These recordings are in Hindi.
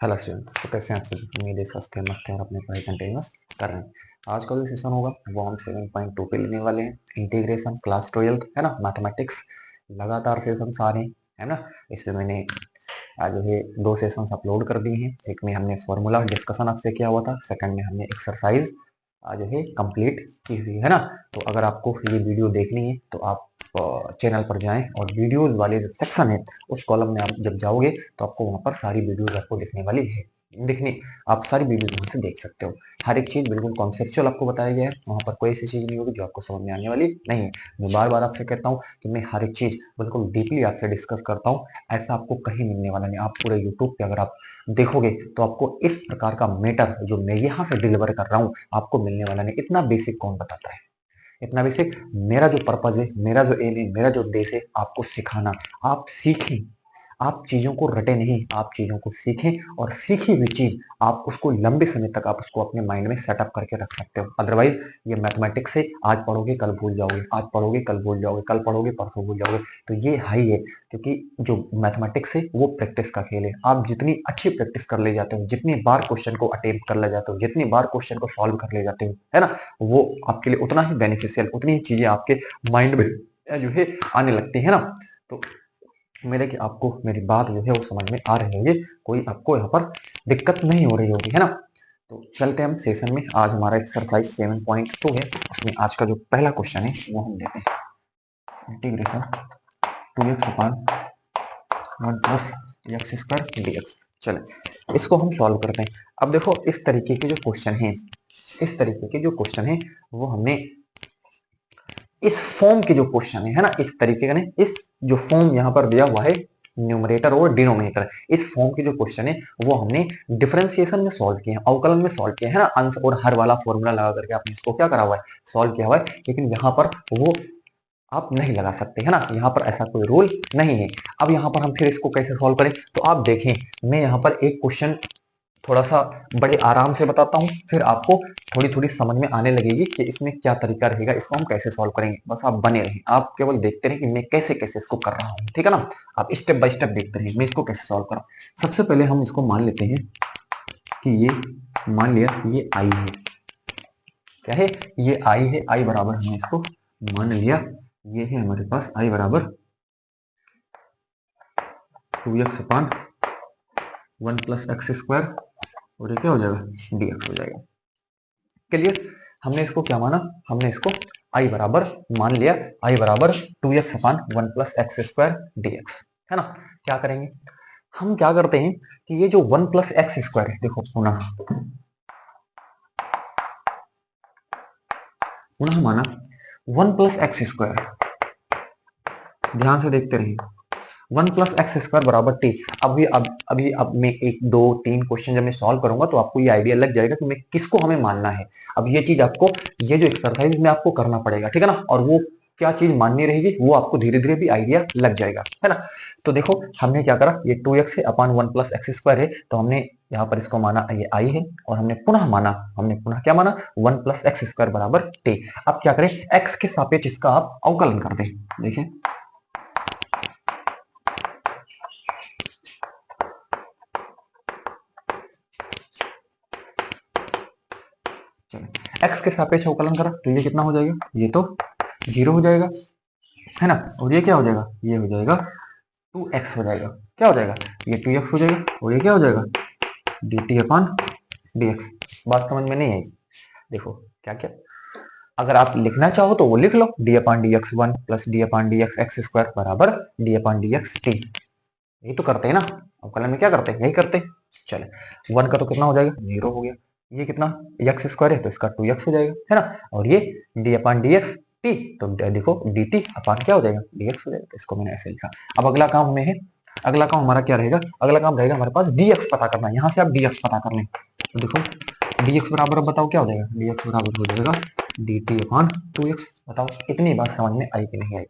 हेलो स्टूडेंट्स, तो कैसे हैं आप सभी। उम्मीद है स्वस्थ हैं, मस्त हैं और अपने पढ़ाई कंटिन्यूअस कर रहे हैं। आज का जो सेशन होगा वो हम 7.2 पे लेने वाले हैं। इंटीग्रेशन क्लास 12 है ना, मैथमेटिक्स। लगातार सेशंस आ रहे हैं, है ना। इसमें मैंने आज जो है 2 सेशंस अपलोड कर दिए हैं। एक में हमने फॉर्मूला डिस्कशन आपसे किया हुआ था, सेकंड में हमने एक्सरसाइज जो है कंप्लीट की हुई है ना। तो अगर आपको ये वीडियो देखनी है तो आप चैनल पर जाएं और वीडियोस वाले जो सेक्शन है उस कॉलम में आप जब जाओगे तो आपको वहां पर सारी वीडियोस आपको दिखने वाली है। दिखनी आप सारी वीडियोस वहां से देख सकते हो। हर एक चीज बिल्कुल कॉन्सेप्चुअल आपको बताया गया है, वहां पर कोई ऐसी चीज नहीं होगी जो आपको समझ में आने वाली नहीं है। मैं बार बार आपसे कहता हूँ कि मैं हर एक चीज बिल्कुल डीपली आपसे डिस्कस करता हूँ। ऐसा आपको कहीं मिलने वाला नहीं। आप पूरे यूट्यूब पे अगर आप देखोगे तो आपको इस प्रकार का मैटर जो मैं यहाँ से डिलीवर कर रहा हूँ आपको मिलने वाला नहीं। इतना बेसिक कौन बताता है, इतना बेसिक। मेरा जो पर्पज है, मेरा जो एम है, मेरा जो उद्देश्य है आपको सिखाना। आप सीखें, आप चीजों को रटे नहीं, आप चीजों को सीखें और सीखी हुई चीज आप उसको लंबे समय तक आप उसको अपने माइंड में सेटअप करके रख सकते हो। अदरवाइज ये मैथमेटिक्स से आज पढ़ोगे कल भूल जाओगे, आज पढ़ोगे कल भूल जाओगे, कल पढ़ोगे परसों भूल जाओगे। तो ये हाई है, क्योंकि जो मैथमेटिक्स है वो प्रैक्टिस का खेल है। आप जितनी अच्छी प्रैक्टिस कर ले जाते हो, जितनी बार क्वेश्चन को अटेम्प्ट कर ले जाते हो, जितनी बार क्वेश्चन को सॉल्व कर ले जाते हो, है ना, वो आपके लिए उतना ही बेनिफिशियल, उतनी ही चीजें आपके माइंड में जो है आने लगती है ना। तो मेरे कि आपको मेरी बात जो है वो समझ में आ रही होगी, कोई आपको यहाँ पर दिक्कत नहीं हो रही होगी, है ना। तो चलते हैं हम सेशन में। आज हमारा एक्सरसाइज 7.2 है। उसमें आज का जो पहला क्वेश्चन है वो हम लेते हैं। Integration 2x upon 1 plus x square dx। चले इसको हम सॉल्व करते हैं। अब देखो इस तरीके के जो क्वेश्चन है, इस तरीके के जो क्वेश्चन है वो हमने इस फॉर्म के जो क्वेश्चन है ना, इस तरीके का नहीं, इस जो फॉर्म यहाँ पर दिया हुआ है न्यूमरेटर और डिनोमिनेटर, इस फॉर्म के जो क्वेश्चन है वो हमने डिफरेंशिएशन में सॉल्व किए हैं, अवकलन में सॉल्व किए हैं ना। अंश और हर वाला फॉर्मूला लगा करके आपने इसको क्या करा हुआ है, सॉल्व किया हुआ है। लेकिन यहाँ पर वो आप नहीं लगा सकते, है ना। यहाँ पर ऐसा कोई रूल नहीं है। अब यहाँ पर हम फिर इसको कैसे सॉल्व करें, तो आप देखें मैं यहाँ पर एक क्वेश्चन थोड़ा सा बड़े आराम से बताता हूँ, फिर आपको थोड़ी थोड़ी समझ में आने लगेगी कि इसमें क्या तरीका रहेगा, इसको हम कैसे सॉल्व करेंगे। बस आप बने रहें, आप केवल देखते रहें कि मैं कैसे कैसे इसको कर रहा हूँ, ठीक है ना। आप स्टेप बाय स्टेप देखते रहें मैं इसको कैसे सॉल्व कर रहा हूँ। सबसे पहले हम इसको मान लेते हैं कि ये, मान लिया ये आई है। क्या है, ये आई है। आई बराबर हमने इसको मान लिया, ये है हमारे पास आई बराबर 2x upon 1 plus x square, और ये क्या हो जाएगा, dx हो जाएगा। क्लियर। हमने इसको क्या माना, हमने इसको आई बराबर मान लिया, आई बराबर 2x अपान 1 प्लस एक्स स्क्वायर dx, है ना। क्या करेंगे, हम क्या करते हैं कि ये जो 1 प्लस एक्स स्क्वायर है, देखो पुनः पुनः माना 1 प्लस एक्स स्क्वायर, ध्यान से देखते रहिए। 1 प्लस एक्स स्क्वायर बराबर टी। अब मैं एक दो तीन क्वेश्चन जब मैं सॉल्व करूंगा तो आपको ये आइडिया लग जाएगा कि मैं किसको हमें मानना है। अब ये चीज आपको, ये जो एक्सरसाइज में आपको करना पड़ेगा, ठीक है ना। और वो क्या चीज माननी रहेगी वो आपको धीरे धीरे भी आइडिया लग जाएगा, है ना। तो देखो हमने क्या करा, ये 2x है अपान 1 प्लस एक्स स्क्वायर है, तो हमने यहाँ पर इसको माना ये आई है, और हमने पुनः माना, हमने पुनः क्या माना, 1 प्लस एक्स स्क्वायर बराबर टी। अब क्या करें, x के सापेक्ष इसका आप अवकलन कर दें। देखिए चलो x के सापेक्ष अवकलन करा तो ये कितना हो जाएगा, ये तो 0 हो जाएगा, है ना। और ये क्या हो जाएगा, ये हो जाएगा 2x हो जाएगा। क्या हो जाएगा, ये 2x हो जाएगा, और ये क्या हो जाएगा, dt अपॉन dx। बात समझ में नहीं आई। देखो क्या क्या, अगर आप लिखना चाहो तो वो लिख लो, d upon dx 1 plus d upon dx x square बराबर d अपॉन dx t। यही तो करते हैं ना, अवकलन में क्या करते हैं, यही करते हैं। चले 1 का तो कितना हो जाएगा, 0 हो गया। ये कितना एक्स स्क्वायर है तो इसका 2x हो जाएगा, है ना। और ये d अपान dx t, तो देखो dt अपान क्या हो जाएगा, dx हो जाएगा। तो इसको मैंने ऐसे लिखा। अब अगला काम हमें है, अगला काम हमारा क्या रहेगा, अगला काम रहेगा हमारे पास dx पता करना। यहाँ से आप dx पता कर लें, तो देखो dx बराबर, बताओ क्या हो जाएगा, dx बराबर हो जाएगा dt अपान 2x। बताओ इतनी बात समझ में आई कि नहीं आई।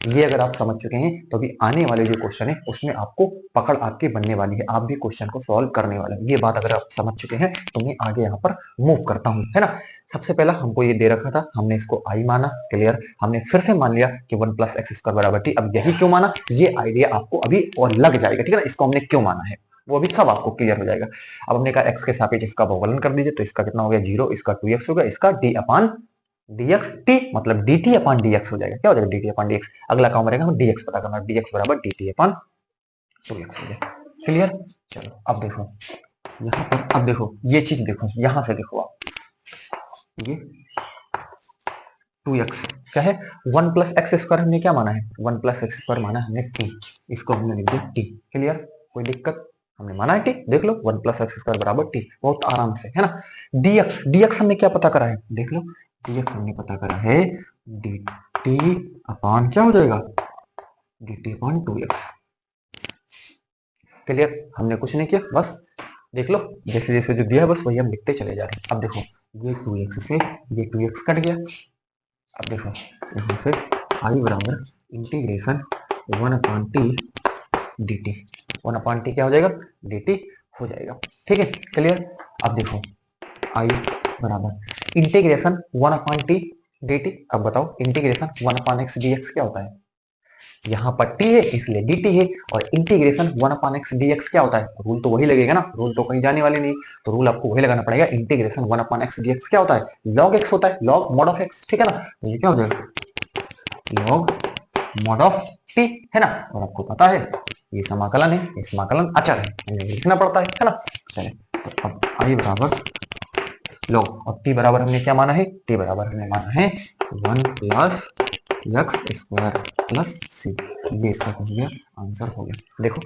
ये अगर आप समझ चुके हैं तो अभी आने वाले जो क्वेश्चन है उसमें आपको पकड़ आपकी बनने वाली है, आप भी क्वेश्चन को सॉल्व करने वाले हैं। ये बात अगर आप समझ चुके हैं तो मैं आगे यहाँ पर मूव करता हूँ, है ना। सबसे पहला हमको ये दे रखा था, हमने इसको आई माना, क्लियर। हमने फिर से मान लिया कि 1 प्लस एक्स स्क्वायर बराबर टी। अब यही क्यों माना, ये आइडिया आपको अभी और लग जाएगा, ठीक है ना, इसको हमने क्यों माना है। वो भी सब आपको क्लियर हो जाएगा। अब हमने कहा एक्स के सापेक्ष इसका अवकलन कर दीजिए, तो इसका कितना हो गया 0, इसका 2x हो गया, इसका d अपान dx, t मतलब dt अपान dx हो जाएगा। क्या हो जाएगा dt अपान dx। अगला काम रहेगा हमें dx पता करना, dx बराबर dt अपान 2x हो गया। क्लियर। चलो अब देखो यहाँ पर, अब देखो ये चीज देखो, यहां से देखो आप, ये 2x क्या है, 1 प्लस एक्स स्क्वायर हमने क्या माना है, 1 प्लस एक्स स्क्वायर माना है हमने t, इसको हमने लिख दिया t। क्लियर, कोई दिक्कत, हमने माना है t, देख लो 1 प्लस एक्स स्क्वायर बराबर t, बहुत आराम से है ना। dx हमने क्या पता करा है, देख लो dx हमने पता करा है dt अपान क्या हो जाएगा, dt अपान 2x। क्लियर, हमने कुछ नहीं किया, बस देख लो जैसे जैसे जो दिया है बस वही हम लिखते चले जा रहे हैं। अब देखो ये 2x से ये 2x कट गया। अब देखो यहाँ से आई बराबर इंटीग्रेशन 1/t dt, 1/t क्या हो जाएगा, dt हो जाएगा। ठीक है, क्लियर। अब देखो आई बराबर इंटीग्रेशन 1/t dt। अब बताओ इंटीग्रेशन 1/x dx क्या होता है, यहाँ पर t है इसलिए dt है, और इंटीग्रेशन 1/x dx क्या होता है, रूल तो वही लगेगा ना, रूल तो कहीं जाने वाले नहीं, तो रूल आपको वही लगाना पड़ेगा। इंटीग्रेशन 1/x dx क्या होता है, log x होता है, log mod of x, ठीक है ना। तो ये क्या हो जाएगा, log mod of t है ना। और आपको पता है ये समाकलन है, ये समाकलन अचर है, हमें लिखना पड़ता है ना। चलिए तो अब आई बराबर log, और t बराबर हमने क्या माना है, t बराबर हमने माना है 1 प्लस एक्स स्क्वायर प्लस सी, ये इसका हो गया आंसर हो गया। देखो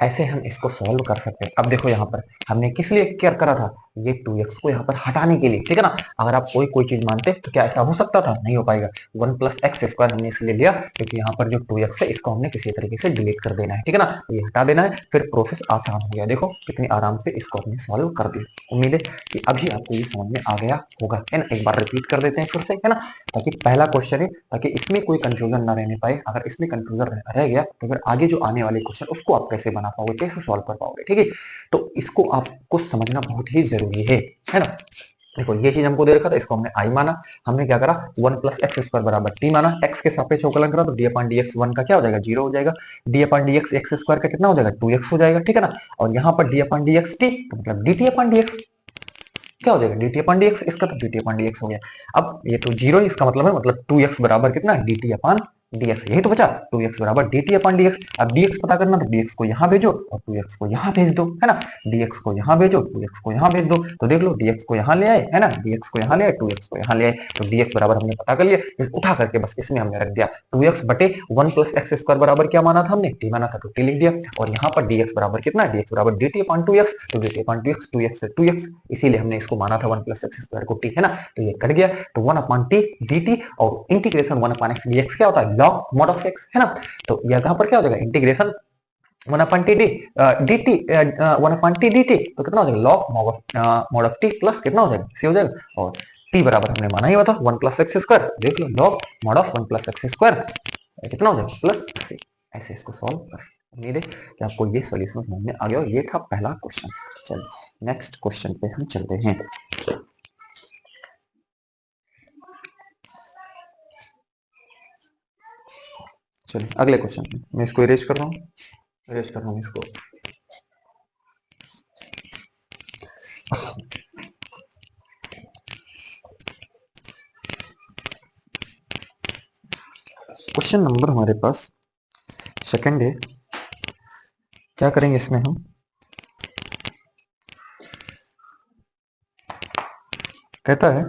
ऐसे हम इसको सॉल्व कर सकते हैं। अब देखो यहाँ पर हमने किस लिए क्या करा था, ये 2x को यहाँ पर हटाने के लिए, ठीक है ना। अगर आप कोई कोई चीज मानते तो क्या ऐसा हो सकता था, नहीं हो पाएगा। 1 प्लस एक्स स्क्वायर हमने इसलिए लिया क्योंकि यहाँ पर जो 2x है इसको हमने किसी तरीके से डिलीट कर देना है, ठीक है ना। ये हटा देना है, फिर प्रोसेस आसान हो गया। देखो कितनी आराम से इसको हमने सॉल्व कर दिया। उम्मीद है कि अभी आपको ये समझ में आ गया होगा, है ना। एक बार रिपीट कर देते हैं फिर से, है ना, ताकि पहला क्वेश्चन है, ताकि इसमें कोई कंफ्यूजन ना रहने पाए। अगर इसमें कंफ्यूजन रह गया तो फिर आगे जो आने वाले क्वेश्चन उसको आप कैसे बना पाओगे, कैसे सॉल्व कर पाओगे, ठीक है। तो इसको आपको समझना बहुत ही जरूरी है ना। देखो ये चीज हमको दे रखा था, इसको हमने आई माना, हमने क्या करा 1 प्लस एक्स स्क्वायर बराबर टी माना, एक्स के सापेक्ष अवकलन करा तो डी अपान डी एक्स 1 का क्या हो जाएगा 0 हो जाएगा, डी अपान डी एक्स एक्स स्क्वायर का कितना हो जाएगा 2x हो जाएगा, ठीक है ना। और यहाँ पर डी अपान डी एक्स टी तो मतलब D t upon d x क्या हो जाएगा, D t upon d x, इसका तो D t upon d x हो गया। अब ये तो 0 इसका मतलब है, मतलब 2x बराबर कितना डी टी अपान dx, यही तो बचा 2x बराबर dt अपन dx। अब dx पता करना तो dx को यहाँ भेजो और 2x को यहाँ भेज दो, है ना। dx को यहाँ भेजो 2x को यहाँ भेज दो, तो देख लो dx को यहाँ ले आए, है ना, dx को यहाँ ले आए 2x को यहाँ ले आए, तो dx बराबर हमने पता कर लिया। इस उठा करके बस इसमें हमने रख दिया 2x बटे 1 प्लस एक्स स्क्वायर बराबर क्या माना था हमने, t माना था, तो t लिख दिया। और यहाँ पर dx बराबर कितना, dx बराबर dt अपन 2x, तो dt अपन 2x, 2x से 2x, इसीलिए हमने इसको माना था 1 प्लस एक्स स्क्वायर को t, है ना। तो ये कट गया, तो 1 अपन t dt, और इंटीग्रेशन 1 अपन x dx क्या होता है, log mod of x, है ना। तो यहाँ पर क्या हो जाएगा इंटीग्रेशन 1 अपन टी डी dt 1 अपन टी dt, तो कितना हो जाएगा log mod of t plus कितना हो जाएगा c हो जाएगा। और t बराबर हमने माना ही था 1 प्लस एक्स स्क्वायर, देख लो log mod of 1 plus x square कितना हो जाएगा प्लस c। ऐसे इसको सॉल्व कर, उम्मीद है कि आपको ये सॉल्यूशन समझ में आ गया। और ये था पहला क्वेश्चन। चलिए नेक्स्ट क्वेश्चन पे हम चलते हैं। चलिए अगले क्वेश्चन पे मैं इसको इरेज कर रहा हूँ, इरेज कर रहा हूँ इसको। क्वेश्चन नंबर हमारे पास सेकंड है। क्या करेंगे इसमें हम, कहता है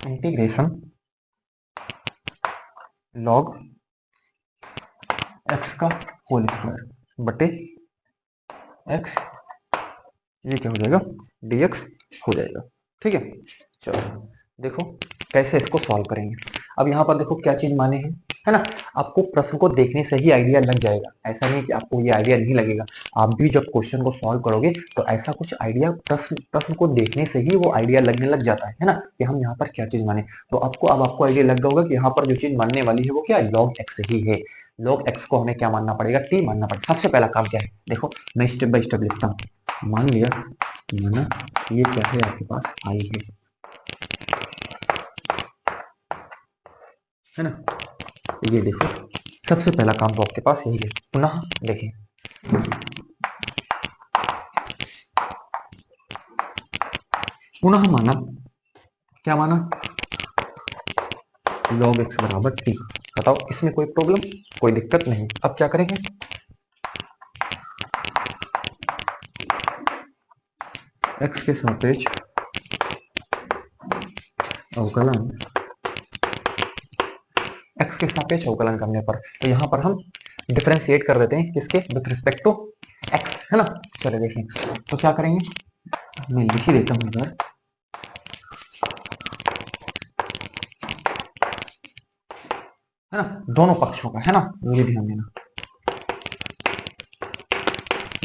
इंटीग्रेशन लॉग एक्स का होल स्क्वायर बटे एक्स, ये क्या हो जाएगा dx हो जाएगा, ठीक है। चलो देखो कैसे इसको सॉल्व करेंगे। अब यहाँ पर देखो क्या चीज माने हैं, है ना। आपको प्रश्न को देखने से ही आइडिया लग जाएगा, ऐसा नहीं कि आपको ये आइडिया नहीं लगेगा। आप भी जब क्वेश्चन को सॉल्व करोगे तो ऐसा कुछ आइडिया प्रश्न को देखने से ही वो आइडिया लगने लग जाता है ना, कि हम यहाँ पर क्या चीज माने। तो आपको आइडिया लग गया होगा कि यहाँ पर जो चीज मानने वाली है वो क्या है, लॉग एक्स ही है। लॉग एक्स को हमें क्या मानना पड़ेगा, टी मानना पड़ेगा। सबसे पहला काम क्या है, देखो मैं स्टेप बाय स्टेप लिखता हूँ। मान लिया माना ये क्या है आपके पास आई है ना। ये देखो सबसे पहला काम तो आपके पास यही है। पुनः देखें पुनः माना, क्या माना, log x बराबर t। बताओ इसमें कोई प्रॉब्लम, कोई दिक्कत नहीं। अब क्या करेंगे, x के सापेक्ष अवकलन, x के सापेक्ष अवकलन करने पर, तो यहां पर हम डिफरेंशिएट कर देते हैं किसके, विथ रिस्पेक्ट टू x, है ना। चलो देखें, तो क्या करेंगे, मैं लिख ही देता हूं इधर, है ना, दोनों पक्षों का, है ना, वो भी ध्यान देना।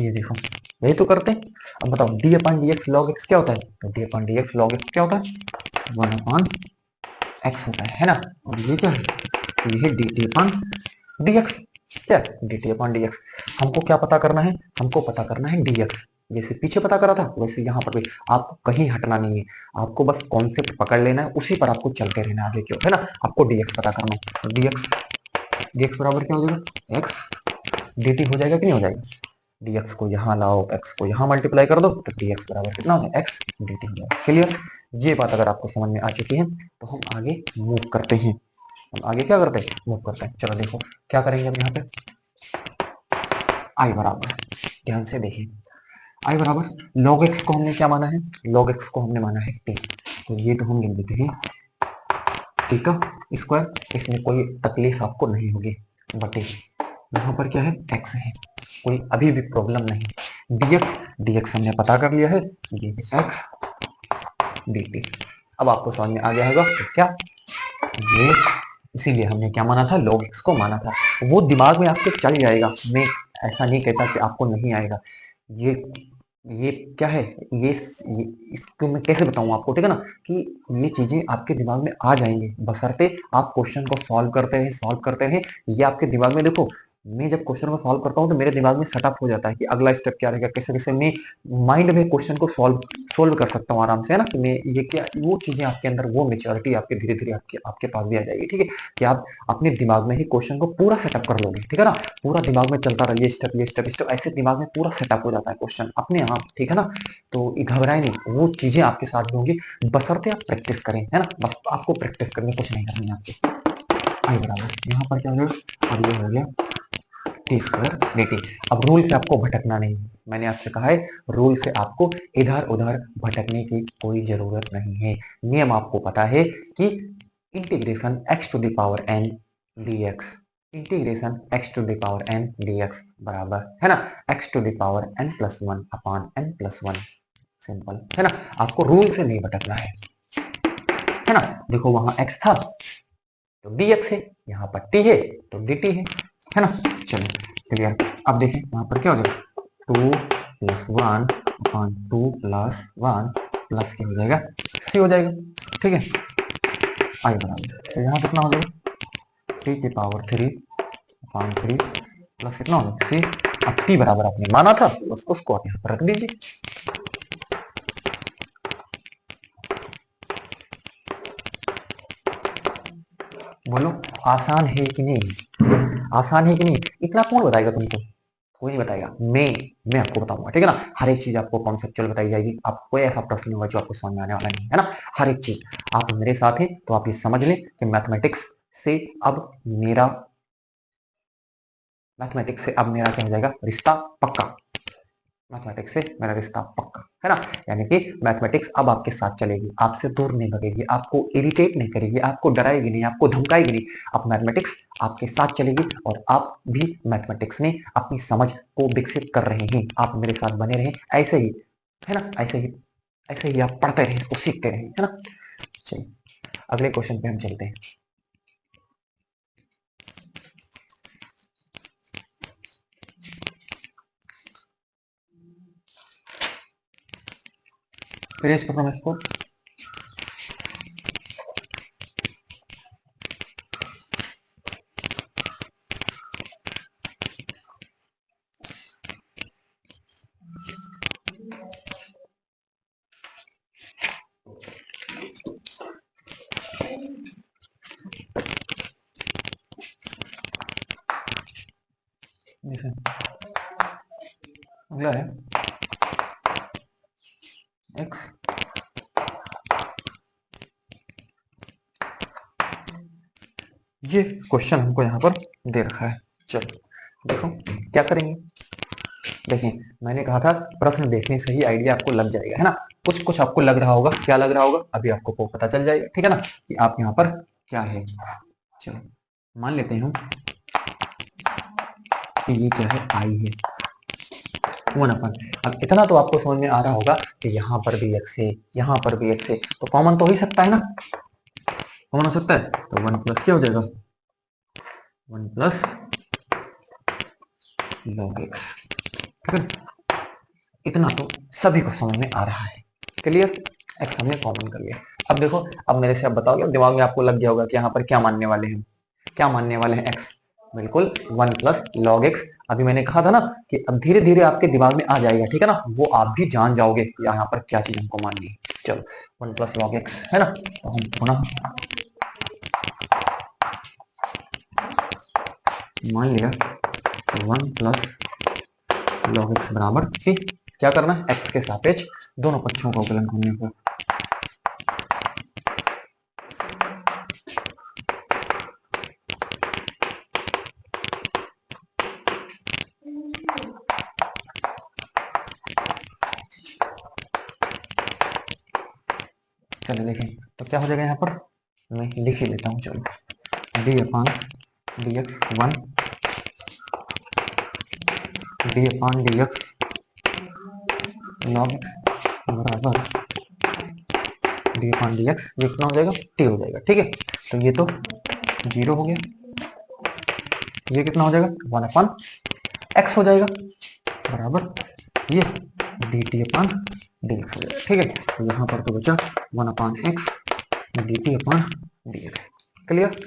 ये देखो, यही तो करते हैं। अब बताओ D upon d x log x क्या होता है, तो D upon d x log x क्या होता है, 1 अपॉन एक्स होता है ना। और ये क्या है, तो ये है d t upon d x, क्या d t upon d x. हमको क्या पता करना है, हमको पता करना है डी एक्स। जैसे पीछे पता करा था वैसे यहाँ पर भी आपको कहीं हटना नहीं है, आपको बस कॉन्सेप्ट पकड़ लेना है, उसी पर आपको चलते रहना है आगे क्यों, है ना। आपको डी एक्स पता करना है, तो डी एक्स बराबर क्या हो जाएगा, एक्स डी टी हो जाएगा कि नहीं हो जाएगा, dx को यहाँ लाओ, x को यहाँ मल्टीप्लाई कर दो, तो dx बराबर कितना हो गया, x dt हो जाएगा। क्लियर, ये बात अगर आपको समझ में आ चुकी है तो हम आगे मूव करते हैं। हम आगे क्या करते हैं, मूव करते हैं। चलो देखो क्या करेंगे, अब यहाँ पे i बराबर, ध्यान से देखिए, i बराबर log x को हमने क्या माना है, log x को हमने माना है t, तो ये तो हम लिख देते हैं t का स्क्वायर, इसमें कोई तकलीफ आपको नहीं होगी, बटे यहाँ पर क्या है, x है, कोई अभी भी प्रॉब्लम नहीं। dx हमने पता कर लिया है, ये x dt। अब आपको समझ में आ गया होगा तो क्या, ये इसीलिए हमने क्या माना था, log x को माना था। वो दिमाग में आपके चल जाएगा, मैं ऐसा नहीं कहता कि आपको नहीं आएगा। ये ये क्या है, ये इसको मैं कैसे बताऊं आपको, ठीक है ना, कि ये चीजें आपके दिमाग में आ जाएंगी बशर्ते आप क्वेश्चन को सॉल्व करते हैं। ये आपके दिमाग में देखो, मैं जब क्वेश्चन को सॉल्व करता हूँ तो मेरे दिमाग में सेटअप हो जाता है कि अगला स्टेप क्या रहेगा, कैसे कैसे मैं माइंड में क्वेश्चन को सोल्व कर सकता हूँ आराम से, है ना। कि मैं ये क्या, वो चीजें आपके अंदर, वो मेच्योरिटी आपके धीरे धीरे आपके पास भी आ जाएगी, ठीक है, कि आप अपने दिमाग में ही क्वेश्चन को पूरा सेटअप कर लोगे, ठीक है ना। पूरा दिमाग में चलता रहा, ये स्टेप ऐसे दिमाग में पूरा सेटअप हो जाता है क्वेश्चन अपने आप, ठीक है ना। तो घबराए नहीं, वो चीजें आपके साथ भी होंगी बशर्ते आप प्रैक्टिस करें, है ना। बस आपको प्रैक्टिस करनी, कुछ नहीं करनी है आपको। आई बराबर यहाँ पर क्या हो गया, अब ये हो गया टी स्क्वायर डी टी। अब रूल से आपको भटकना नहीं है, मैंने आपसे कहा है रूल से आपको इधर उधर भटकने की कोई जरूरत नहीं है। नियम आपको पता है कि integration x to the power n dx, integration x to the power n dx बराबर, है ना, x to the power n plus one upon n plus one. Simple, है ना। आपको रूल से नहीं भटकना है ना। देखो वहां x था तो dx है, यहाँ पर t है तो dt है ना। चलो क्लियर। अब देखें यहाँ पर क्या हो जाएगा, 2 plus one upon 2 plus one plus क्या हो जाएगा, c हो जाएगा, ठीक है। आई बराबर, तो यहाँ कितना हो जाएगा, टी की पावर 3 अपॉन 3 प्लस कितना हो जाएगा c। अब t बराबर आपने माना था, उसको आप यहाँ पर रख दीजिए। बोलो आसान है कि नहीं, आसान है कि नहीं, इतना कौन बताएगा तुमको, कोई नहीं बताएगा, मैं आपको बताऊंगा, ठीक है ना। हर एक चीज आपको कॉन्सेप्चुअल बताई जाएगी, आपको कोई ऐसा प्रश्न होगा जो आपको समझ में आने वाला नहीं है ना। हर एक चीज आप मेरे साथ हैं तो आप ये समझ लें कि अब मेरा मैथमेटिक्स से अब मेरा क्या हो जाएगा, रिश्ता पक्का, मैथमेटिक्स से मेरा रिश्ता पक्का, है ना। यानी कि मैथमेटिक्स अब आपके साथ चलेगी, आपसे दूर नहीं भगेगी, आपको इरिटेट नहीं करेगी, आपको डराएगी नहीं, आपको धमकाएगी नहीं। अब मैथमेटिक्स आपके साथ चलेगी और आप भी मैथमेटिक्स में अपनी समझ को विकसित कर रहे हैं। आप मेरे साथ बने रहें ऐसे ही, है ना, ऐसे ही आप पढ़ते रहें, इसको सीखते रहें, है ना। चलिए अगले क्वेश्चन पे हम चलते हैं। फिर इस परफॉर्मेंस को अगला है x ये क्वेश्चन हमको यहाँ पर दे रखा है। चलो देखो क्या करेंगे। देखिए मैंने कहा था प्रश्न देखने से ही आइडिया आपको लग जाएगा, है ना। कुछ कुछ आपको लग रहा होगा, क्या लग रहा होगा अभी आपको वो पता चल जाएगा, ठीक है ना, कि आप यहाँ पर क्या है। चलो मान लेते हैं कि ये क्या है, आई है 1/। अब इतना तो आपको समझ में आ रहा होगा कि यहाँ पर भी x है, यहाँ पर भी x है, तो कॉमन तो हो ही सकता है ना, कॉमन हो सकता है। तो 1 प्लस क्या हो जाएगा, 1 प्लस log x, ठीक है। इतना तो सभी को समझ में आ रहा है, क्लियर। x हमने कॉमन कर लिया। अब देखो, अब मेरे से आप बताओगे, दिमाग में आपको लग गया होगा कि यहाँ पर क्या मानने वाले हैं, क्या मानने वाले हैं x। बिल्कुल 1 प्लस लॉग एक्स। अभी मैंने कहा था ना कि अब धीरे धीरे आपके दिमाग में आ जाएगा, ठीक है ना, वो आप भी जान जाओगे यहाँ पर क्या चीज हमको माननी है। चलो 1 प्लस लॉग एक्स है ना, तो हम पुनः मान लिया 1 प्लस लॉग एक्स बराबर कि क्या करना है, एक्स के सापेक्ष दोनों पक्षों का अवकलन करने पर। चलो देखें तो क्या हो जाएगा यहाँ पर, मैं लिख ही लेता हूँ। चलो डी अपान डी एक्स 1 डी अपान डी एक्स लॉग एक्स बराबर डी अपान डी एक्स, ये कितना हो जाएगा, टी हो जाएगा, ठीक है। तो ये तो 0 हो गया, ये कितना हो जाएगा 1 अपान एक्स हो जाएगा बराबर ये D t upon d x हो जाएगा, ठीक है। तो यहाँ पर तो बचा 1 upon x d t upon d x, clear.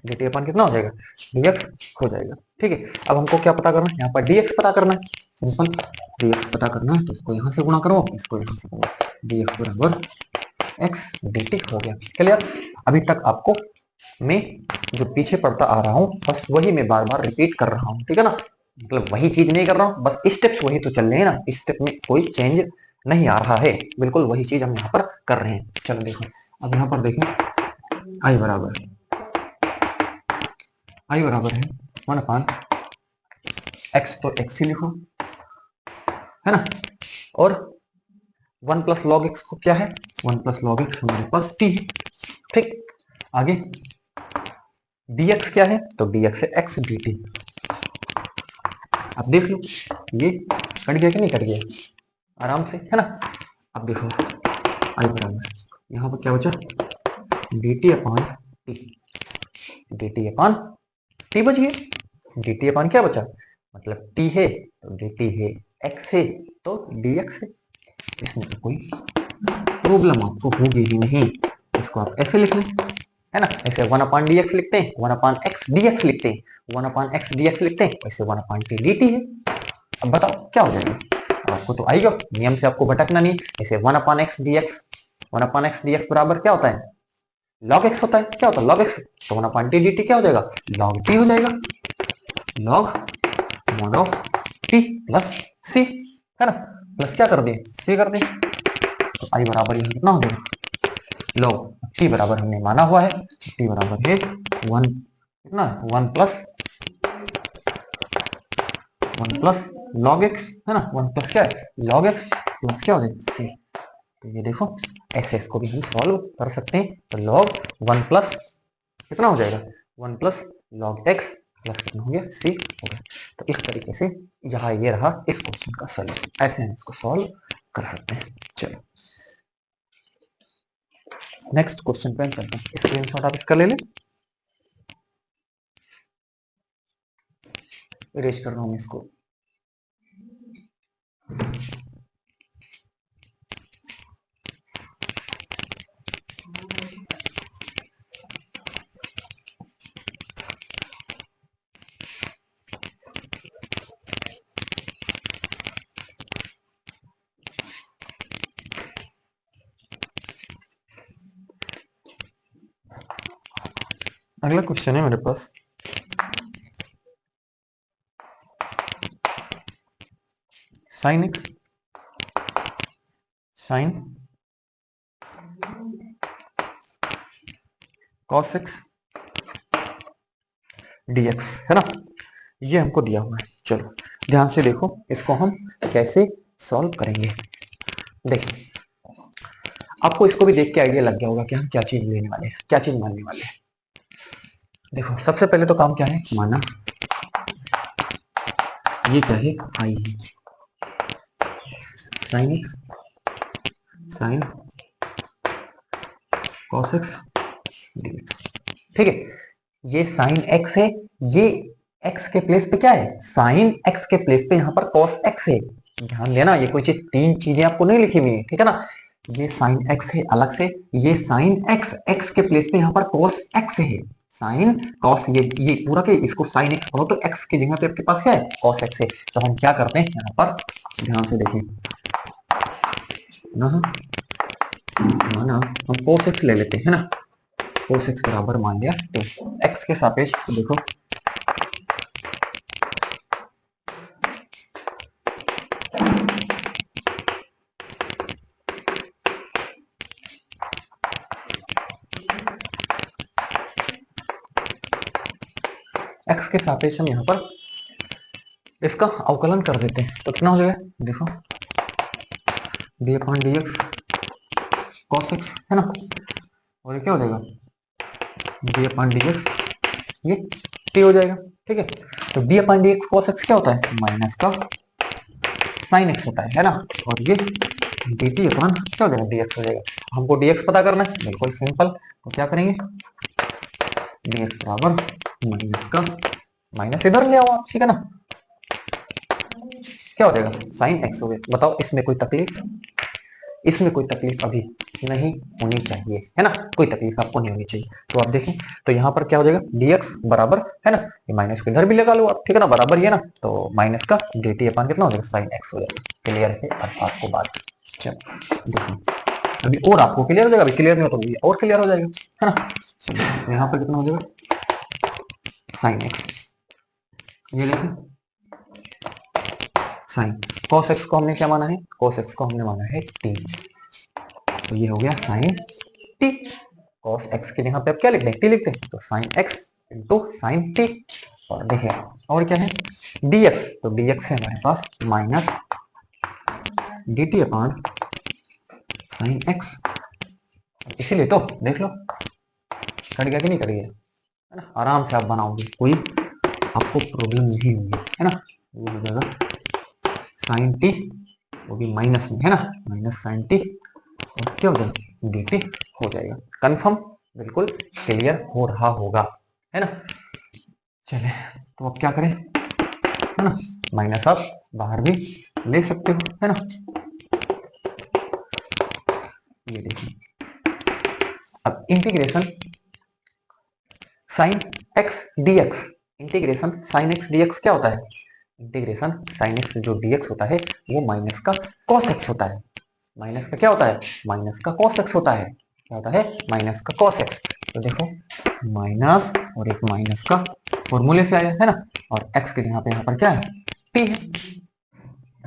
D t upon कितना हो जाएगा, डी एक्स हो जाएगा, ठीक है। अब हमको क्या पता करना है, यहाँ पर डी एक्स पता करना है, सिंपल डी एक्स पता करना है, तो इसको यहाँ से गुणा करो, इसको यहाँ से करो, डी एक्स बराबर एक्स डी टी हो गया, क्लियर। अभी तक आपको मैं जो पीछे पढ़ता आ रहा हूँ बस वही मैं बार बार रिपीट कर रहा हूँ, ठीक है ना, मतलब वही चीज नहीं कर रहा हूँ, बस स्टेप्स वही तो चल रहे हैं ना, स्टेप में कोई चेंज नहीं आ रहा है, बिल्कुल वही चीज हम यहाँ पर कर रहे हैं। चलो देखो, अब यहाँ पर देखें आई बराबर है 1 अपान एक्स, तो एक्स ही लिखो, है ना। और 1 प्लस लॉग एक्स को क्या है, 1 प्लस लॉग एक्स हमारे पास टी है, ठीक। आगे dx क्या है, तो dx है x dt। अब देख लो ये कट गया कि नहीं कट गया, आराम से, है ना। अब देखो आई बराबर यहाँ पर क्या बचा, dt अपान टी, dt अपान टी बच गया, dt अपान क्या बचा, मतलब t है तो dt है, x है तो dx है। इसमें तो कोई प्रॉब्लम आपको होगी ही नहीं, इसको आप ऐसे लिख लें, है ना। ऐसे 1 अपान डी एक्स लिखते हैं, 1 अपान एक्स डी एक्स लिखते हैं, 1 अपान एक्स डी एक्स लिखते हैं, वैसे 1 अपान टी डी टी है। अब बताओ क्या हो जाएगा, आपको तो आएगा, नियम से आपको भटकना नहीं। ऐसे 1 upon x D x, 1 upon x D x बराबर क्या होता है, लॉग एक्स होता है, क्या होता है लॉग एक्स, तो 1 अपान टी डी टी क्या हो जाएगा, लॉग टी हो जाएगा, log mod of t plus c, है ना, प्लस क्या कर दिए, सी कर दिए। तो आई बराबर यहाँ कितना हो जाएगा, लॉग टी बराबर हमने माना हुआ है, टी बराबर है 1, कितना 1 प्लस लॉग एक्स, है ना, 1 प्लस क्या है लॉग एक्स प्लस क्या हो जाएगा सी। तो ये देखो ऐसे इसको भी हम सॉल्व कर सकते हैं, तो लॉग 1 प्लस कितना हो जाएगा 1 प्लस लॉग एक्स प्लस कितना हो गया सी हो गया। तो इस तरीके से यहाँ ये रहा इस क्वेश्चन का सॉल्यूशन, ऐसे हम इसको सॉल्व कर सकते हैं। चलो नेक्स्ट क्वेश्चन पे हम चलते हैं, स्क्रीनशॉट आप इसका ले लें, इरेज कर रहा हूँ इसको। अगला क्वेश्चन है मेरे पास, sine x sine cos x dx, है ना, ये हमको दिया हुआ है। चलो ध्यान से देखो इसको हम कैसे सॉल्व करेंगे। देखिए आपको इसको भी देख के आइडिया लग गया होगा कि हम क्या चीज लेने वाले हैं, क्या चीज मानने वाले हैं। देखो सबसे पहले तो काम क्या है, माना ये क्या है, आई है, sine x sine cos x dx, ठीक है। ये साइन एक्स है, ये एक्स के प्लेस पे क्या है, साइन एक्स के प्लेस पे यहाँ पर कॉस एक्स है। ध्यान देना ये कोई चीज, तीन चीजें आपको नहीं लिखी हुई है, ठीक है ना। ये साइन एक्स है अलग से, ये साइन एक्स एक्स के प्लेस पे यहाँ पर कॉस एक्स है, साइन कॉस, ये पूरा के इसको साइन एक्स पढ़ो तो एक्स की जगह पे आपके पास क्या है, कॉस एक्स है। तो हम क्या करते हैं यहाँ पर, ध्यान से देखिए ना, माना हम cos x ले लेते हैं ना, cos x बराबर मान लिया तो x के सापेक्ष तो देखो x के सापेक्ष हम यहाँ पर इसका अवकलन कर देते हैं तो कितना हो जाएगा, देखो D upon d x cos x, है ना, और ये क्या हो जाएगा डी अपॉन डी एक्स, ये t हो जाएगा, ठीक है। तो D upon d x cos x क्या होता है, माइनस का साइन एक्स होता है ना, और ये डी टी अपॉन क्या हो जाएगा, डी एक्स हो जाएगा। हमको डी एक्स पता करना है, बिल्कुल सिंपल, तो क्या करेंगे, डी एक्स बराबर माइनस का, माइनस इधर ले आओ आप, ठीक है ना, क्या हो जाएगा साइन एक्स हो गया। बताओ इसमें कोई तकलीफ, इसमें कोई तकलीफ अभी नहीं होनी चाहिए, है ना, कोई तकलीफ आपको नहीं होनी चाहिए। तो आप देखें तो यहाँ पर क्या हो जाएगा, dx बराबर, है ना, ये माइनस को इधर भी लगा लो आप, ठीक है ना, बराबर ही है ना, तो माइनस का dt अपन कितना हो जाएगा, साइन एक्स हो जाएगा। क्लियर है अब आपको बात, चलो देखो अभी और आपको क्लियर हो जाएगा, अभी क्लियर नहीं हो तो और क्लियर हो जाएगा, है ना। चलो यहाँ पर कितना हो जाएगा साइन एक्स, ये देखें साइन cos x को हमने क्या माना है, cos x को हमने माना है t, तो ये हो गया साइन t, cos x के यहाँ पे आप क्या लिख दें, t लिख दें, तो sine x into sine t, और देखिए और क्या है dx, तो dx है हमारे पास minus dt upon sine x, इसीलिए तो देख लो कट गया कि नहीं कट गया, है ना, आराम से आप बनाओगे, कोई आपको प्रॉब्लम नहीं होगी, है ना। ये हो जाएगा साइन t, वो भी माइनस में, है ना, माइनस साइन t, और क्या हो जाएगा dt हो जाएगा। कंफर्म, बिल्कुल क्लियर हो रहा होगा, है ना। चले तो अब क्या करें, है ना, माइनस आप बाहर भी ले सकते हो, है ना। ये देखिए अब integration sine x dx, integration sine x dx क्या होता है, इंटीग्रेशन साइन एक्स जो डीएक्स होता है वो माइनस का कॉस एक्स होता है, माइनस का क्या होता है, माइनस का कॉस एक्स होता है, क्या होता है माइनस का कॉस एक्स। तो देखो माइनस और एक माइनस का फॉर्मूले से आया, है ना, और एक्स के यहाँ पर क्या है, टी है,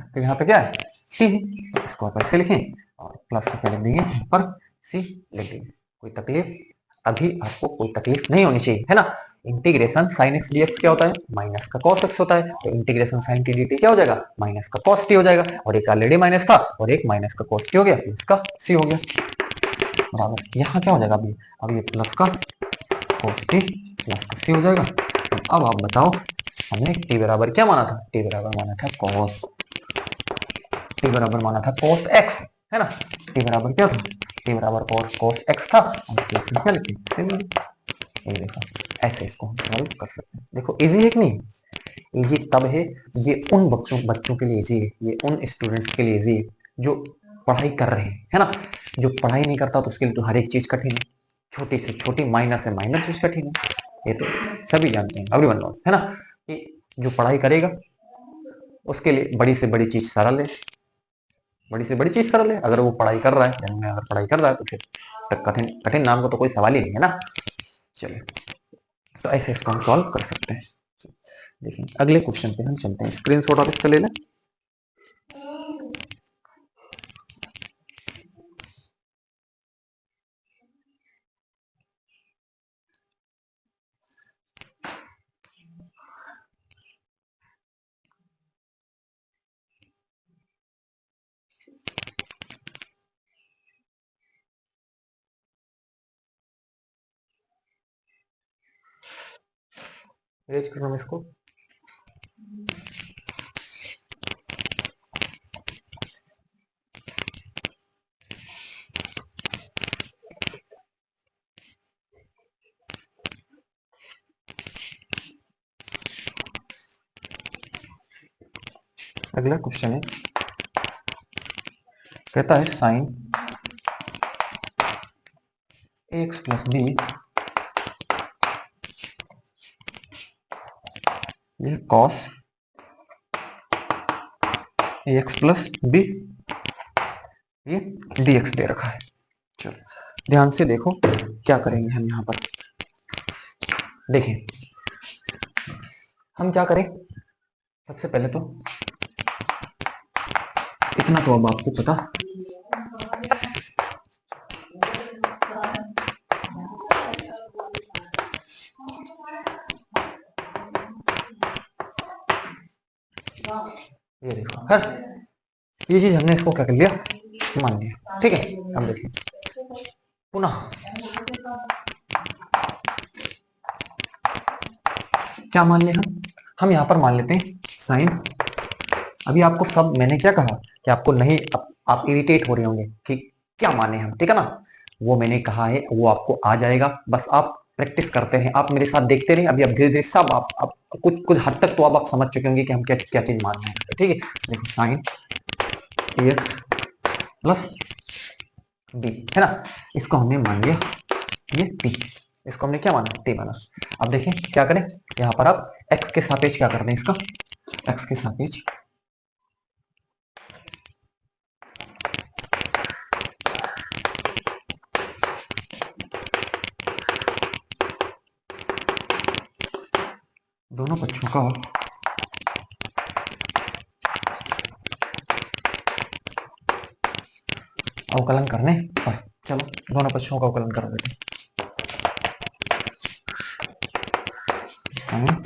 तो यहाँ पे क्या है टी है, तो इसको आप ऐसे लिखें और प्लस का क्या लिख देंगे यहाँ पर सी लिख देंगे, कोई तकलीफ अभी आपको कोई तकलीफ नहीं होनी चाहिए, है ना। इंटीग्रेशन साइन एक्स डीएक्स क्या होता है, माइनस का कॉस एक्स होता है, तो इंटीग्रेशन साइन टी डी क्या हो जाएगा, माइनस का कॉस टी हो जाएगा, और एक ऑलरेडी माइनस था और एक माइनस का कॉस टी हो गया, इसका सी हो गया बराबर, यहाँ क्या हो जाएगा अभी, अब ये प्लस का कॉस टी प्लस का सी हो जाएगा। अब आप बताओ हमने टी बराबर क्या माना था, टी बराबर माना था कॉस, टी बराबर माना था cos x, है ना, टी बराबर क्या था, टी बराबर cos x था, और प्लस में क्या लिखे, ये देखो ऐसे इसको हम सॉल्व कर सकते हैं। देखो इजी है कि नहीं, इजी तब है, ये उन बच्चों बच्चों के लिए इजी है, ये उन स्टूडेंट्स के लिए इजी है जो पढ़ाई कर रहे हैं, है ना। जो पढ़ाई नहीं करता तो उसके लिए तो हर एक चीज कठिन है, छोटी से छोटी माइनर से माइनर चीज कठिन है, ये तो सभी जानते हैं, एवरीवन नोस, है ना, कि जो पढ़ाई करेगा उसके लिए बड़ी से बड़ी चीज सरल है, बड़ी से बड़ी चीज सरल है, अगर वो पढ़ाई कर रहा है, जन्म में अगर पढ़ाई कर रहा है तो फिर कठिन कठिन नाम को तो कोई सवाल ही नहीं है ना। चलिए तो ऐसे इसको हम सॉल्व कर सकते हैं। देखिए अगले क्वेश्चन पे हम चलते हैं, स्क्रीनशॉट आप इसका ले लें। रेज करना मैं इसको। अगला क्वेश्चन है, कहता है साइन एक्स प्लस बी, ये कॉस एक्स प्लस बी, ये डी एक्स दे रखा है। चलो ध्यान से देखो क्या करेंगे हम यहाँ पर। देखिए हम क्या करें, सबसे पहले तो इतना तो अब आपको पता, ये देखो है, ये चीज हमने इसको क्या कर लिया, मान लिया। ठीक है, अब देखिए पुनः क्या मान ले, हम यहाँ पर मान लेते हैं साइन। अभी आपको सब मैंने क्या कहा कि आपको नहीं, आप इरिटेट हो रहे होंगे कि क्या माने हम, ठीक है ना, वो मैंने कहा है वो आपको आ जाएगा, बस आप प्रैक्टिस करते हैं, आप मेरे साथ देखते रहे। अभी अब धीरे धीरे सब आप कुछ कुछ हद तक तो आप समझ चुके होंगे कि हम क्या क्या चीज मान रहे हैं। ठीक है, देखो साइन एक्स प्लस बी है ना, इसको हमने मान लिया ये टी, इसको हमने क्या माना, टी माना। अब देखें क्या करें, यहाँ पर आप एक्स के सापेक्ष क्या कर दें, इसका एक्स के सापेक्ष दोनों पक्षों का अवकलन करने पर, चलो दोनों पक्षों का अवकलन कर देते हैं। Sine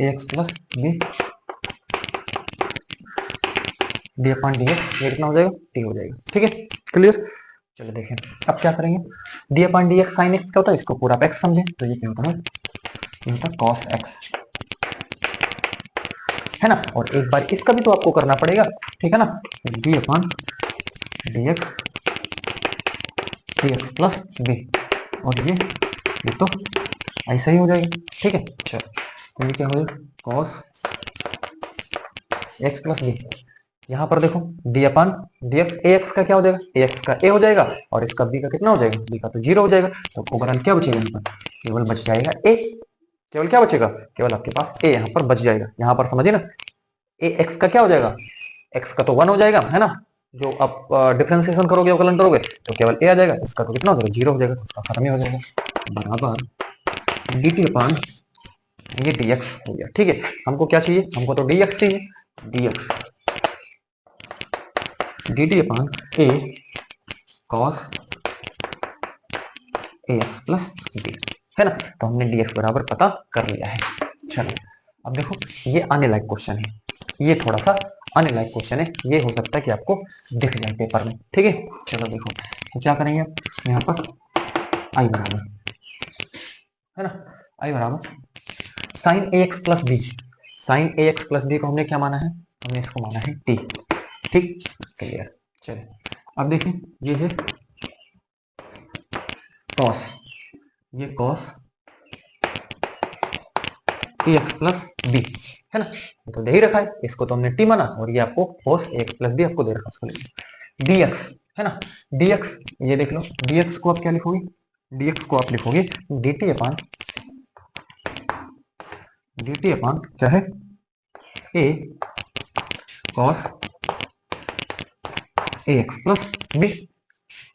x plus b d upon d x, ये कितना हो जाएगा, टी हो जाएगा। ठीक है, क्लियर। चलो देखें अब क्या करेंगे, D upon d x sine x क्या होता है, इसको पूरा एक्स समझे तो ये क्या होता है, ये होता है कॉस एक्स, है ना। और एक बार इसका भी तो आपको करना पड़ेगा, ठीक है ना, d upon d x plus b, और ये तो ऐसा ही हो जाएगा। ठीक है, चलो तो ये क्या हो जाएगा, कॉस एक्स प्लस बी। यहाँ पर देखो डी अपान डी एक्स, ए एक्स का क्या हो जाएगा, ए एक्स का ए हो जाएगा, और इसका बी का कितना हो जाएगा, बी का तो जीरो हो जाएगा। तो ओवरऑल क्या बचेगा, यहाँ पर केवल बच जाएगा ए, केवल क्या बचेगा, केवल आपके पास ए यहाँ पर बच जाएगा। यहाँ पर समझिए ना, ए एक्स का क्या हो जाएगा, एक्स का तो 1 हो जाएगा, है ना, जो आप डिफरेंशिएशन करोगे अवकलन करोगे तो केवल ए आ जाएगा, इसका तो कितना हो जाएगा, जीरो हो जाएगा, तो उसका खत्म ही हो जाएगा, बराबर डी टी अपान ये dx हो गया। ठीक है, हमको क्या चाहिए, हमको तो dx चाहिए, dx dt upon a cos ax plus b, है ना। तो हमने dx बराबर पता कर लिया है। चलो अब देखो ये आने लायक क्वेश्चन है, ये थोड़ा सा आने लायक क्वेश्चन है, ये हो सकता है कि आपको दिख जाए पेपर में। ठीक है, चलो देखो तो क्या करेंगे यहाँ पर i बराबर, है ना, i बराबर साइन ए एक्स प्लस बी, साइन ए एक्स प्लस बी को हमने क्या माना है, हमने इसको माना है टी। ठीक, क्लियर। चलिए अब देखिए ये है कॉस, ये cos A x plus B, है ना, तो दे ही रखा है, इसको तो हमने टी माना, और ये आपको cos A x plus B आपको दे रखा है, उसको डी एक्स, है ना, डी एक्स ये देख लो, डी एक्स को आप क्या लिखोगे, डी एक्स को आप लिखोगे डी टी अपान क्या है, ए cos A x plus B.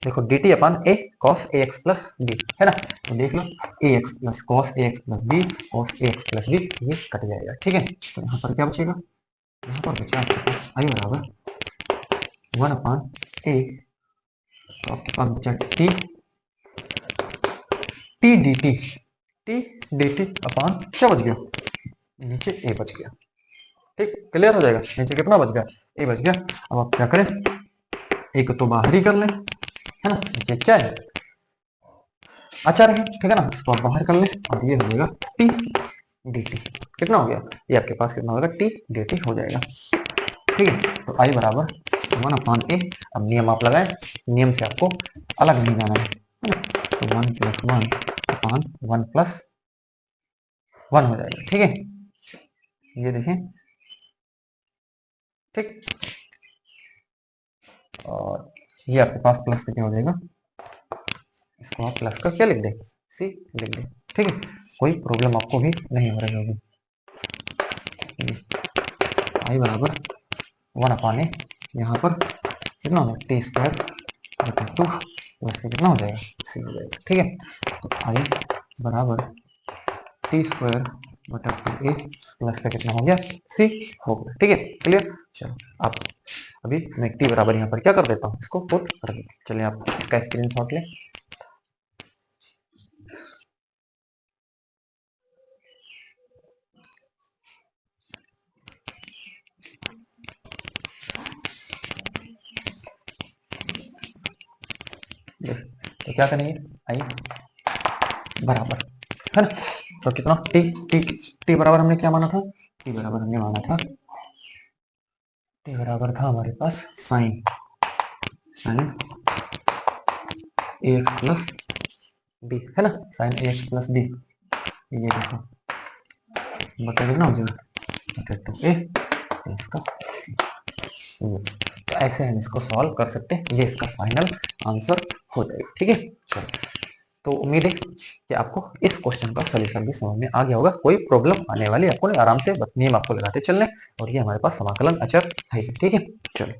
देखो D t upon A cos A x plus B, है ना, तो देख लो ए x plus cos A x plus B, cos A x plus B, ये कट जाएगा। ठीक है, तो यहाँ पर क्या बचेगा, यहाँ पर बचा आपके पास आई बराबर 1 अपान ए, तो आपके पास बचा t t d t, t d t upon क्या बच गया, नीचे ए बच गया। ठीक, क्लियर हो जाएगा, नीचे कितना बच गया, ए बच गया। अब आप क्या करें, एक तो बाहर ही कर लें, है ना, ये क्या है अचर है, ठीक है ना, इसको आप बाहर कर ले और ये हो जाएगा टी डी टी। कितना हो गया, ये आपके पास कितना होगा, टी डी टी हो जाएगा। ठीक है, तो आई बराबर 1/a। अब नियम आप लगाए, नियम से आपको अलग नहीं जाना है ना, तो 1+1/1+1 हो जाएगा। ठीक है, ये देखें, ठीक, और ये आपके पास प्लस कितने हो जाएगा, इसको आप प्लस का क्या लिख दें, सी लिख दें। ठीक है, कोई प्रॉब्लम आपको भी नहीं हो रही होगी। आई बराबर 1/a, यहाँ पर कितना होगा, टी स्क्वायर बटा 2 प्लस का कितना हो जाएगा, सी हो जाएगा। ठीक है, तो आई बराबर टी स्क्वायर बटा 2a प्लस का कितना हो गया, सी हो गया। ठीक है, क्लियर। चलो आप अभी मैं टी बराबर यहाँ पर क्या कर देता हूँ, इसको पुट कर देता हूँ। चलिए आप इसका स्क्रीनशॉट लें। तो क्या करेंगे, आई बराबर, है ना, तो कितना टी टी टी बराबर हमने क्या माना था, टी बराबर हमने माना था, टी बराबर था हमारे पास साइन साइन ए एक्स प्लस बी, है ना, साइन ए एक्स प्लस बी, ये देखो बता कितना हो जाएगा, बटा 2a प्लस का सी। तो ऐसे हम इसको सॉल्व कर सकते हैं, ये इसका फाइनल आंसर हो जाएगा। ठीक है, चलो, तो उम्मीद है कि आपको इस क्वेश्चन का सॉल्यूशन भी समझ में आ गया होगा, कोई प्रॉब्लम आने वाली आपको नहीं, आराम से बस नियम आपको लगाते चलने, और ये हमारे पास समाकलन अचर है। ठीक है, चलो।